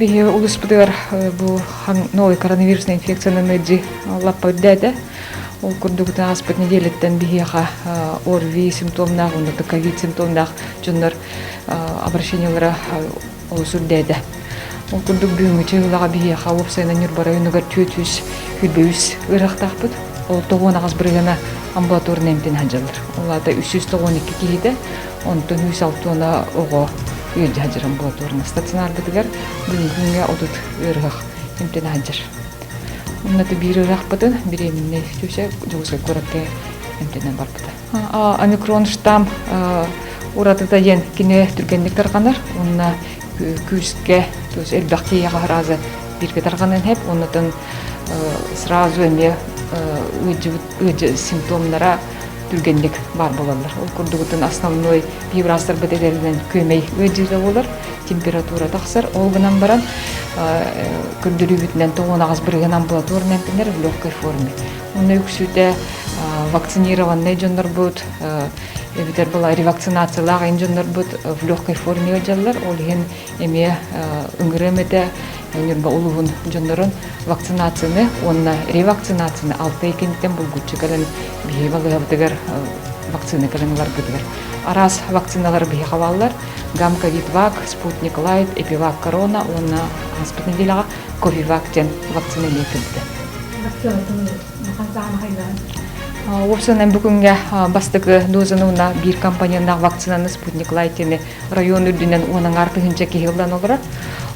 Бихи улуспудыгар бу новый коронавирусный инфекцияны ди лаппадда. Ол курдугутан аспыт неделеттен бихиха ОРВИ симптомнах, ундата ковид симптомнах жоннор обращениялары олусурдайда. Ол курдук бүгүнгүчө улага бихиха опсайна Нюрба районугар түйөтүс хүлбөйүс ырактакпыт. Ол 9 биргана амбулаторный эмтен хаджалар. Оларда 392 кихиде, онтон 106 ого үйде хаджар амбулаторный стационар битигер бүгүнгүнгө отут ыргак эмтен хаджар. Оннаты бир ыракпытын беременный түшө жугуска көрөккө эмтенен барбыта. Омикрон штамм уратыта ен кине түргенлик тарганар. Онна күскө түз элбактыяга разы бирге тарганын хеп, оннатын сразу эме ыжы симптомнара түргенлик бар болалар. Ол курдугутун основной вибрастар беделеринен көмөй ыжыда болар. Температура таксар, ол гынан баран күндүрүбүтүнөн 9 бирген амбулаторный эмтенер в легкой форме. Уну үксүтө вакцинированный жоннор бут, эбитер була ревакцинациялага жоннор бут в легкой форме ыжалар. Ол ген эме үңгүрөмөтө Нюрба улугун жоннорун вакцинацияны, онна ревакцинацияны 6 экенден булгучу кален бихевалыгабдыгар вакцина каленлар гыдыгар. Арас вакциналар бихеваллар, гам ковид-вак, спутник лайт, эпивак корона, онна аспитнедилага ковивактен вакцина лекилди. Опсынан бүгүнгө бастыгы дозануна бир компаниянаг вакцинаны спутник лайтени район үрдүнөн онун артыгынча кehildan олора.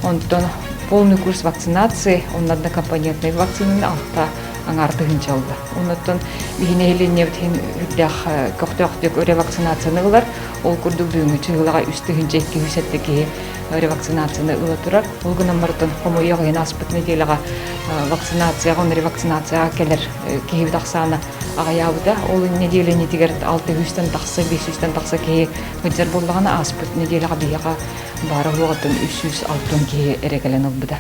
Онтон полный курс вакцинации, он однокомпонентный вакцинаны алта аңартыгынча алды. Онтон бигине элене битин үрдөх коктоктук ревакцинацияны кылар. Ол курдук бүгүнгү чыгылага үстүгүнчө 200-теги ревакцинацияны ыла турар. Ол гынан мартын хомоёген аспытны делага вакцинацияга, он ревакцинацияга келер кеги таксаны агаябыда. Ол неделени тигер 600-тен такса, 500-тен такса кеги хөҗҗәр буллаганы аспыт неделага бияга бары вакытын 306 кеги эрегелен албыда.